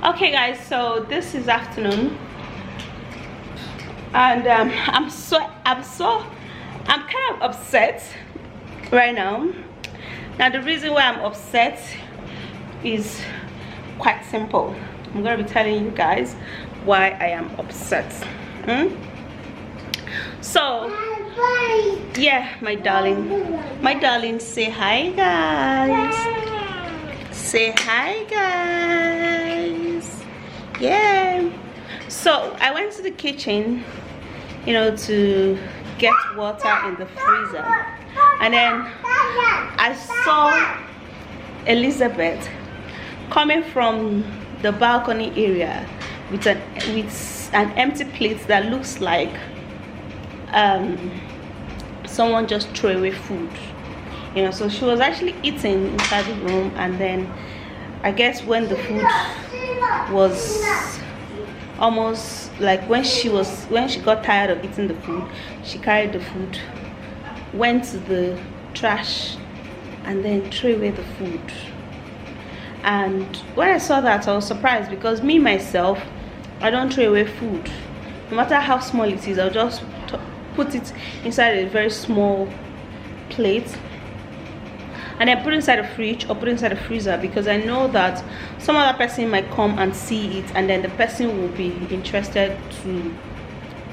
Okay guys, so this is afternoon, and I'm kind of upset right now. Now the reason why I'm upset is quite simple. I'm gonna be telling you guys why I am upset. So yeah, my darling, say hi guys. Say hi guys. Yeah, so I went to the kitchen, you know, to get water in the freezer, and then I saw Elizabeth coming from the balcony area with an empty plate that looks like someone just threw away food, you know. So she was actually eating inside the room, and then I guess when the food was almost like when she got tired of eating the food, she carried the food, went to the trash, and then threw away the food. And when I saw that, I was surprised, because me myself, I don't throw away food. No matter how small it is, I'll just put it inside a very small plate and then put it inside the fridge or put it inside the freezer, because I know that some other person might come and see it, and then the person will be interested to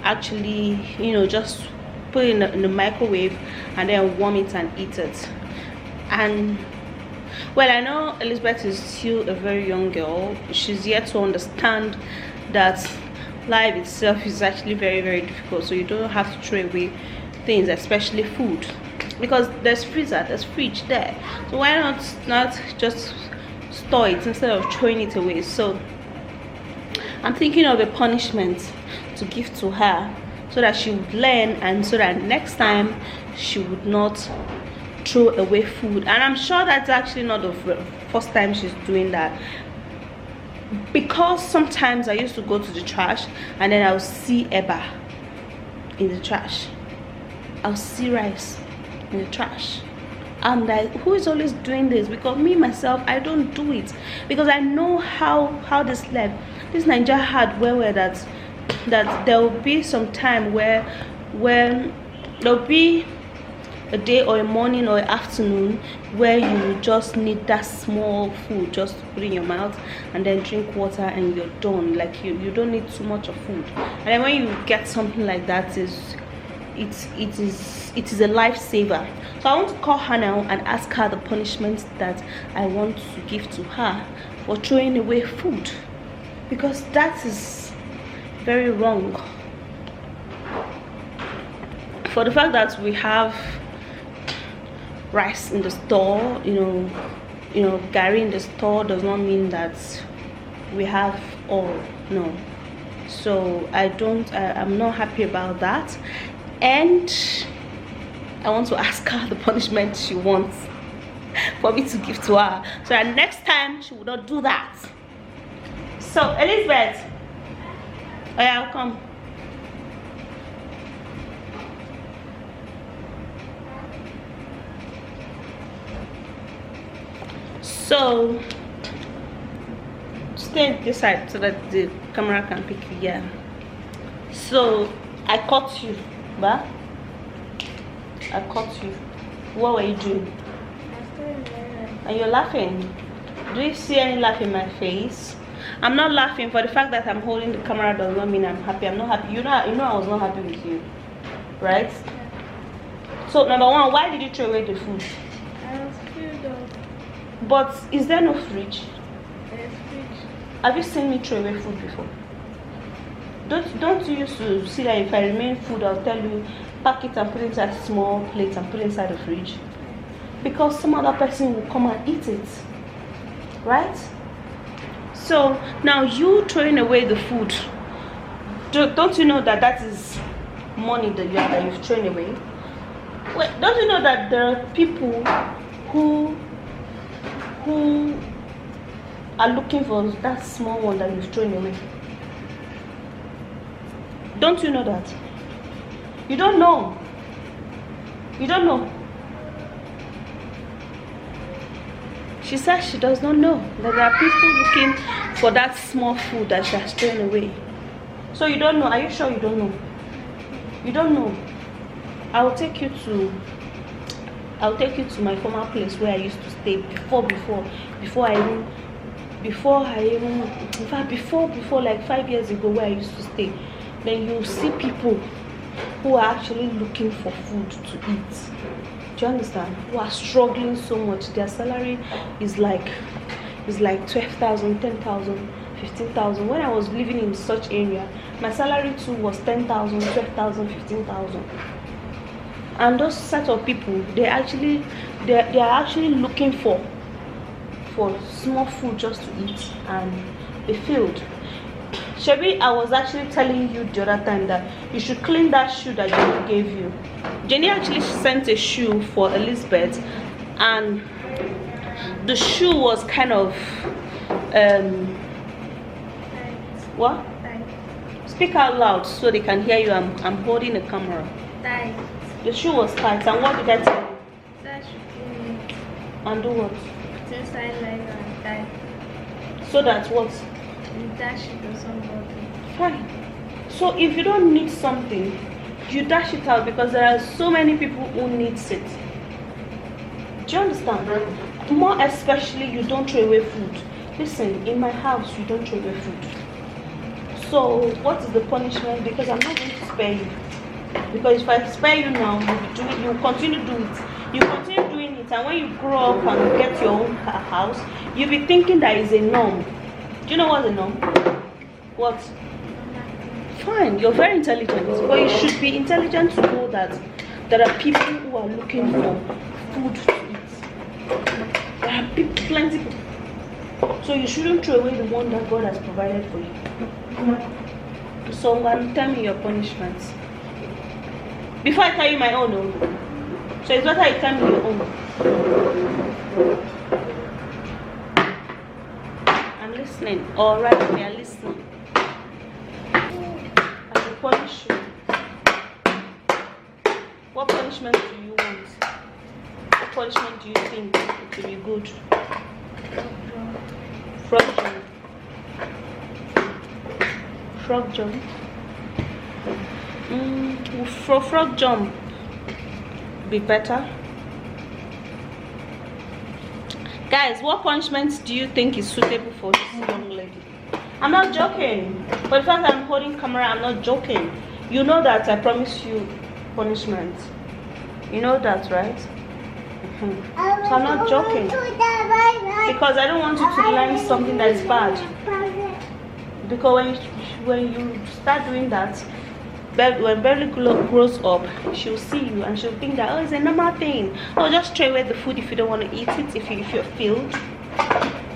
actually, you know, just put it in the microwave and then warm it and eat it. And well, I know Elizabeth is still a very young girl. She's yet to understand that life itself is actually very, very difficult. So you don't have to throw away things, especially food, because there's freezer, there's fridge there. So why not just store it instead of throwing it away? So I'm thinking of a punishment to give to her, so that she would learn, and so that next time she would not throw away food. And I'm sure that's actually not the first time she's doing that, because sometimes I used to go to the trash and then I'll see eba in the trash, I'll see rice in the trash. I'm like, who is always doing this? Because me myself, I don't do it, because I know how this Nigeria had where that there will be some time where there'll be a day or a morning or an afternoon where you just need that small food just to put in your mouth and then drink water and you're done. Like you don't need too much of food. And then when you get something like that, it is a lifesaver. So I want to call her now and ask her the punishment that I want to give to her for throwing away food, because that is very wrong. For the fact that we have rice in the store, you know, gari in the store, does not mean that we have all. No. So I'm not happy about that, and I want to ask her the punishment she wants for me to give to her, so that next time she will not do that. So Elizabeth, oh yeah, I'll come. So stay this side so that the camera can pick you. Yeah. So I caught you, but I caught you. What were you doing? And you're laughing. Do you see any laugh in my face? I'm not laughing. For the fact that I'm holding the camera does not mean I'm happy. I'm not happy. You know I was not happy with you, right? So number one, why did you throw away the food? I was filled up. But is there no fridge? There's fridge. Have you seen me throw away food before? Don't you used to see that if I remain food, I'll tell you, pack it and put it inside small plates and put it inside the fridge? Because some other person will come and eat it, right? So now you throwing away the food, don't you know that that is money that you've thrown away? Wait, don't you know that there are people who are looking for that small one that you've thrown away? Don't you know that? You don't know. You don't know. She said she does not know that there are people looking for that small food that she has thrown away. So you don't know? Are you sure you don't know? You don't know? I'll take you to my former place where I used to stay before like 5 years ago, where I used to stay. Then you see people who are actually looking for food to eat. Do you understand? Who are struggling so much. Their salary is like 12,000, 10,000, 15,000. When I was living in such area, my salary too was 10,000, 12,000, 15,000. And those set of people, they are actually looking for small food just to eat, and they failed. Shebi, I was actually telling you the other time that you should clean that shoe that Jenny gave you. Jenny actually sent a shoe for Elizabeth, and the shoe was kind of what? Speak out loud so they can hear you. I'm holding the camera. Tight. The shoe was tight, and what did I tell you? That should clean it. And do what? Put inside like and tight. So that what? You dash it to somebody. Fine. So if you don't need something, you dash it out, because there are so many people who needs it. Do you understand? More especially, you don't throw away food. Listen, in my house, you don't throw away food. So what is the punishment? Because I'm not going to spare you. Because if I spare you now, you will continue doing it. You continue doing it, and when you grow up and get your own house, you'll be thinking that is a norm. Do you know what's a norm? What? Fine, you're very intelligent, but you should be intelligent to know that there are people who are looking for food to eat. There are plenty people. So you shouldn't throw away the one that God has provided for you. So I'm going to tell me your punishments. Before I tell you my own, so it's better I tell me your own. I'm listening. Alright, we are listening. I will punish you. What punishment do you want? What punishment do you think will be good? Frog jump. Frog jump. For frog jump be better. Guys, what punishment do you think is suitable for this young lady? I'm not joking. For the fact that I'm holding camera, I'm not joking. You know that I promise you punishment. You know that, right? So I'm not joking. Because I don't want you to learn something that is bad. Because when you start doing that, when Beverly grows up, she'll see you and she'll think that, oh, it's a normal thing. Oh, just throw away the food if you don't want to eat it, if you're filled.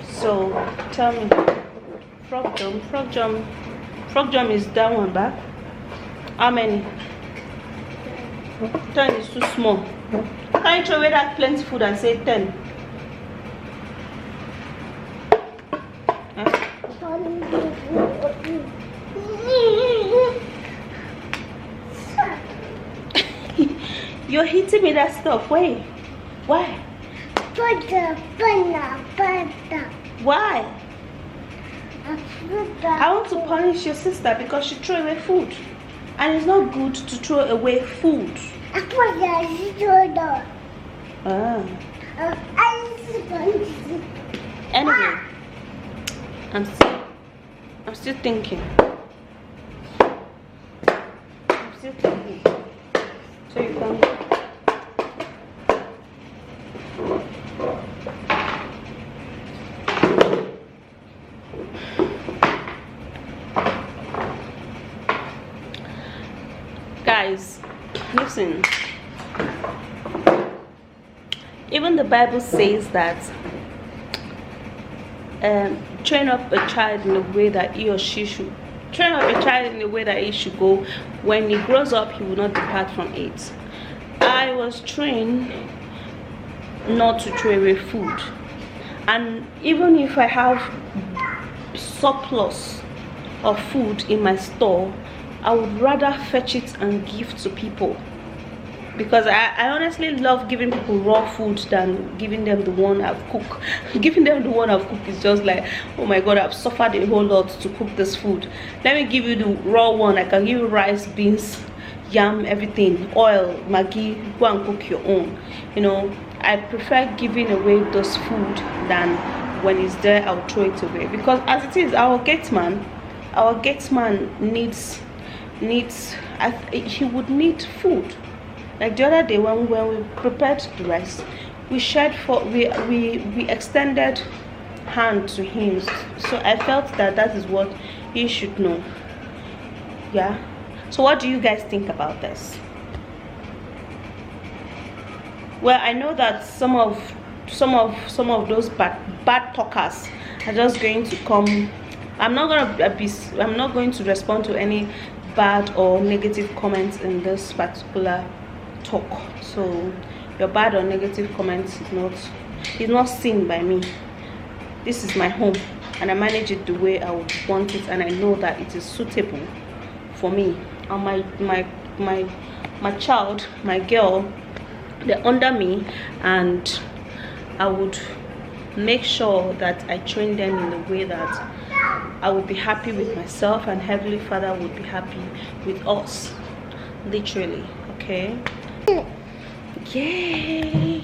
So tell me, frog jump is that one back. How many? 10 is too small. Can you throw away that plenty food and say 10? Huh? You're hitting me that stuff. Wait. Why? Why? I want to punish your sister because she threw away food. And it's not good to throw away food. Ah. Anyway, I'm still thinking. So you can. Guys, listen. Even the Bible says that train up a child in the way that he or she should. Train up a child in the way that he should go. When he grows up, he will not depart from it. I was trained not to throw away food, and even if I have surplus of food in my store, I would rather fetch it and give to people. because I honestly love giving people raw food than giving them the one I've cooked. Giving them the one I've cooked is just like, oh my god, I've suffered a whole lot to cook this food. Let me give you the raw one. I can give you rice, beans, yam, everything, oil, maggi. Go and cook your own. You know, I prefer giving away those food than when it's there I'll throw it away, because as it is, our gate man needs he would need food. Like the other day when we prepared the rice, we shared for we extended hand to him. So I felt that is what he should know. Yeah. So what do you guys think about this? Well, I know that some of those bad talkers are just going to come. I'm not going to respond to any bad or negative comments in this particular talk. So your bad or negative comments is not seen by me. This is my home and I manage it the way I would want it, and I know that it is suitable for me and my child, my girl. They're under me, and I would make sure that I train them in a way that I would be happy with myself, and Heavenly Father would be happy with us, literally. Okay, yay.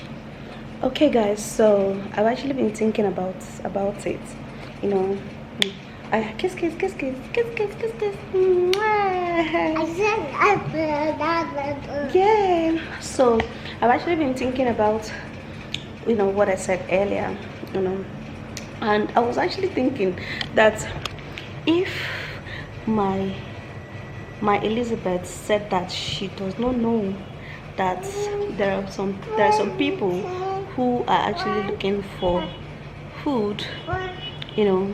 Okay guys, so I've actually been thinking about it, you know. I kiss. Yeah. So I've actually been thinking about, you know, what I said earlier, you know, and I was actually thinking that if my Elizabeth said that she does not know that there are some people who are actually looking for food, you know,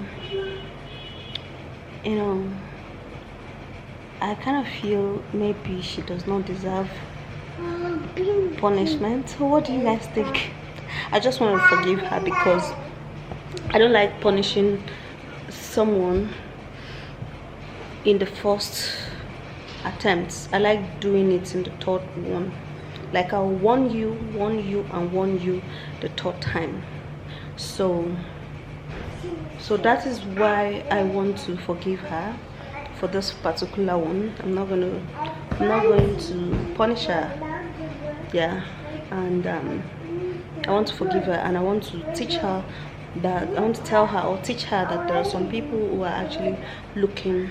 I kind of feel maybe she does not deserve punishment. So what do you guys think? I just want to forgive her, because I don't like punishing someone in the first attempt. I like doing it in the third one. Like I'll warn you and warn you the third time. So that is why I want to forgive her for this particular one. I'm not going to punish her. Yeah. And I want to forgive her, and I want to teach her that, I want to tell her or teach her that there are some people who are actually looking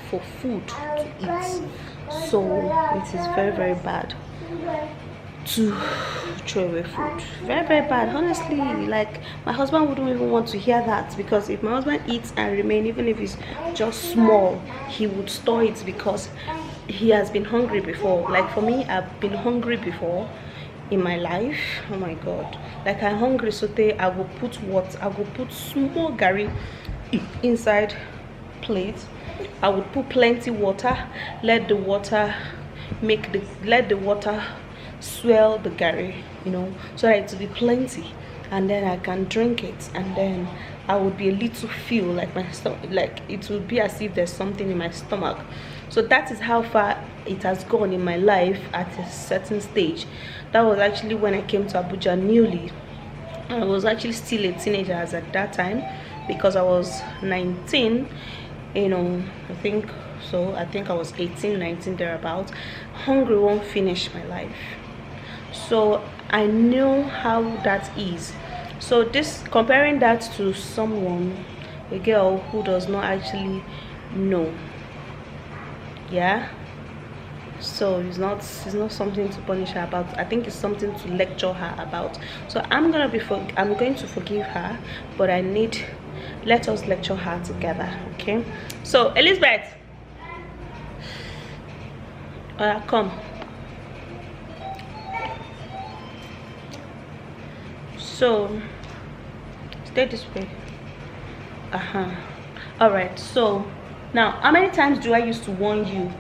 for food to eat. So it is very, very bad to throw away food. Very, very bad. Honestly, like my husband wouldn't even want to hear that, because if my husband eats and remain, even if it's just small, he would store it, because he has been hungry before. Like for me, I've been hungry before in my life. Oh my god, like I'm hungry, so I will put small gari inside plate. I would put plenty water, let the water swell the gari, you know, so that it will be plenty, and then I can drink it, and then I would be a little feel like my stomach, like it would be as if there's something in my stomach. So that is how far it has gone in my life at a certain stage. That was actually when I came to Abuja newly. I was actually still a teenager as at that time, because I was 19, you know, I think I was 18, 19 thereabouts. Hungry won't finish my life. So I know how that is. So this, comparing that to someone, a girl who does not actually know, yeah, so it's not something to punish her about. I think it's something to lecture her about. So I'm going to forgive her, but let us lecture her together. Okay, so Elizabeth, come. So stay this way. All right, so now, how many times do I used to warn you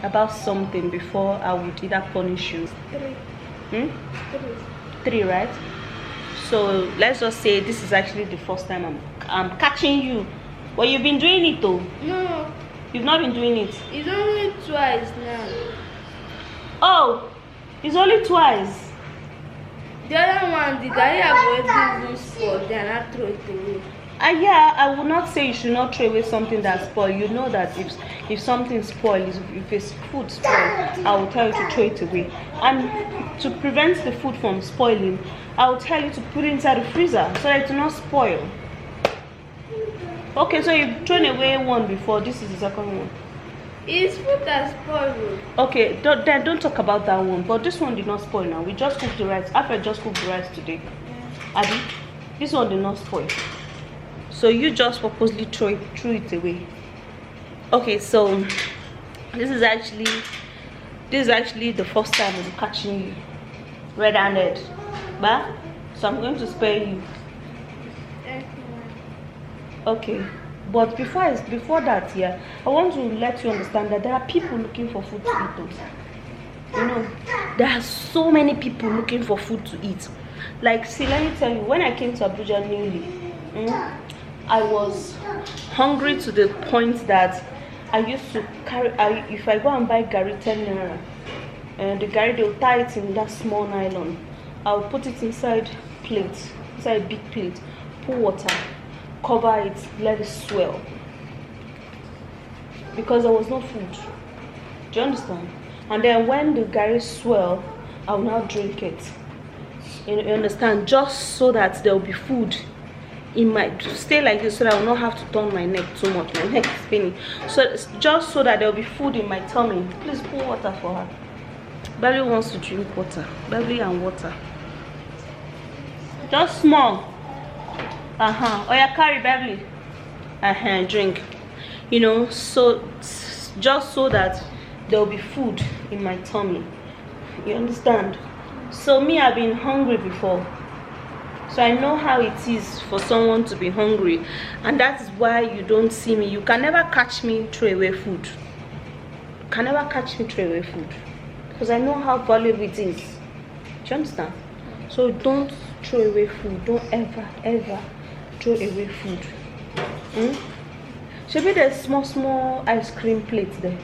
about something before I would either punish you? 3. 3, right? So let's just say this is actually the first time I'm catching you. But you've been doing it though. No. You've not been doing it. It's only twice now. Oh, It's only twice. The other one, the guy have already even spoiled, they are not throw it away. Yeah, I would not say you should not throw away something that's spoiled. You know that if something spoils, if it's food spoiled, I will tell you to throw it away. And to prevent the food from spoiling, I will tell you to put it inside the freezer so that it will not spoil. Okay, so you've thrown away one before. This is the second one. It's food that spoiled. Okay, then don't talk about that one. But this one did not spoil now. We just cooked the rice. After just cooked the rice today. Abby, this one did not spoil. So you just purposely threw it away. Okay, so this is actually the first time I'm catching you red-handed. But so I'm going to spare you. Okay. But before that, yeah, I want to let you understand that there are people looking for food to eat. You know, there are so many people looking for food to eat. Like, see, let me tell you, when I came to Abuja newly, I was hungry to the point that I used to carry. If I go and buy gari 10 naira, and the gari they'll tie it in that small nylon. I'll put it inside inside big plate, pour water, cover it, let it swell, because there was no food. Do you understand? And then when the gari swell, I'll now drink it. You understand? Just so that there will be food in my, stay like this so that I will not have to turn my neck too much. My neck is spinning. So just so that there will be food in my tummy. Please pour water for her. Beverly wants to drink water. Beverly and water. Just small. Oh yeah, carry Beverly. Drink. You know, so just so that there will be food in my tummy. You understand? So me, I've been hungry before. So I know how it is for someone to be hungry. And that is why you don't see me. You can never catch me throw away food. You can never catch me throw away food. Because I know how valuable it is. Do you understand? So don't throw away food. Don't ever throw away food. Maybe there's small ice cream plates there.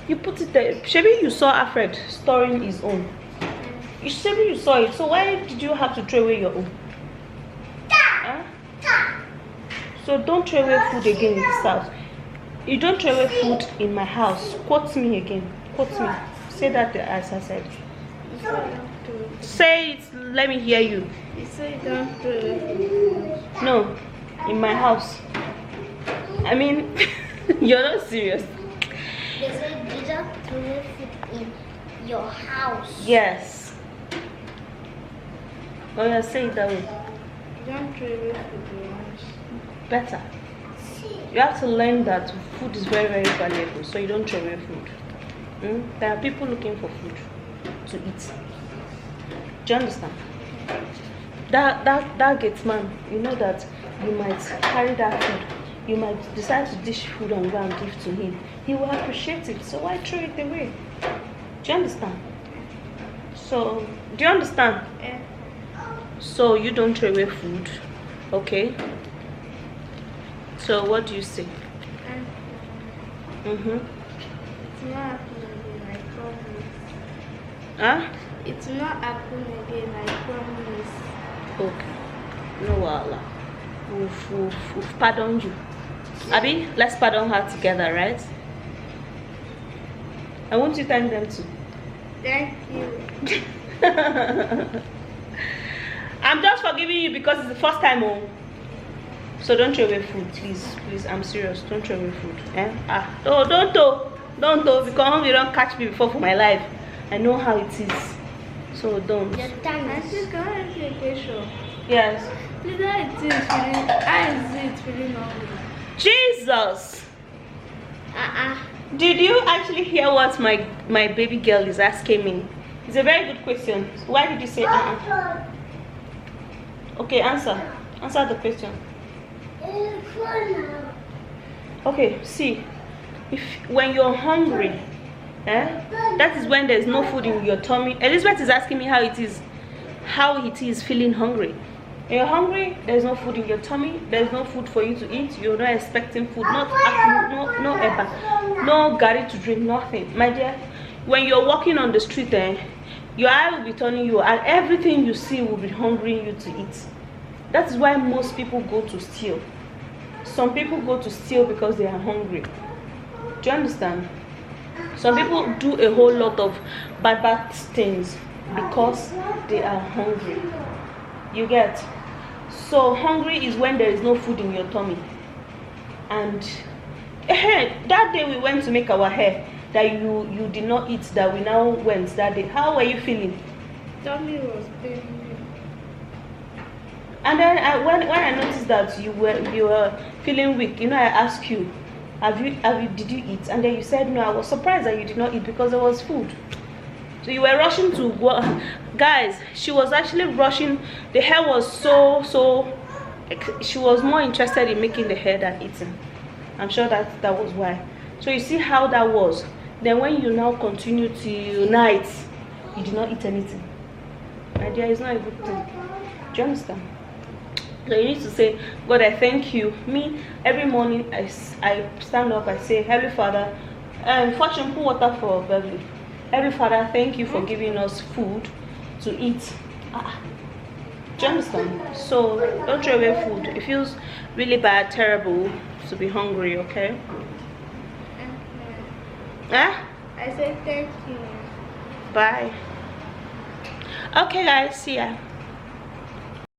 You put it there. Maybe you saw Alfred storing his own. Maybe you saw it. So why did you have to throw away your own? So don't throw away food again in this house. You don't throw away food in my house. Quote me again. Quote me. Say that as I said. Say it. Let me hear you. You say don't throw away food. No, in my house. I mean, you're not serious. They say you don't throw away food in your house. Yes. Oh yeah, say it that way. Don't throw away food in your house. Better. You have to learn that food is very valuable, so you don't throw away food. There are people looking for food to eat. Do you understand? That gets man, you know that you might carry that food. You might decide to dish food and go and give to him. He will appreciate it. So why throw it away? Do you understand? So, do you understand? Yeah. So you don't throw away food, okay? So what do you say? It's not happening again, I promise. Huh? It's not happening again, I promise. Okay. No wahala. We've pardoned you. Abi, let's pardon her together, right? I want you to thank them too. Thank you. I'm just forgiving you because it's the first time home. So don't throw away food, please. I'm serious. Don't throw away food. Oh, don't because you don't catch me before for my life. I know how it is. So don't. Your time I is just got a vacation. Yes. Please, how is it feeling hungry? Jesus. Did you actually hear what my baby girl is asking me? It's a very good question. Why did you say Okay, answer the question. Okay, see, when you're hungry, that is when there's no food in your tummy. Elizabeth is asking me how it is feeling hungry. When you're hungry, there's no food in your tummy, there's no food for you to eat, you're not expecting food, no gari to drink, nothing. My dear, when you're walking on the street, your eye will be turning you, and everything you see will be hungering you to eat. That is why most people go to steal. Some people go to steal because they are hungry. Do you understand? Some people do a whole lot of bad things because they are hungry. You get? So hungry is when there is no food in your tummy. And that day we went to make our hair, that you did not eat, that we now went that day. How were you feeling? Tummy was paining me. And then when I noticed that you were feeling weak, I asked you, did you eat? And then you said no. I was surprised that you did not eat because there was food. So you were rushing to go. Guys, she was actually rushing. The hair was so she was more interested in making the hair than eating. I'm sure that was why. So you see how that was. Then when you now continue till night, you did not eat anything. My dear, it's not a good thing. Do you understand? So you need to say, God, I thank you. Me, every morning I stand up, I say, Heavenly Father, fortune, put water for Beverly. Heavenly Father, thank you for giving us food to eat. Do you understand? So don't throw away food. It feels really bad, terrible to be hungry, okay? I said thank you. Bye. Okay guys, see ya.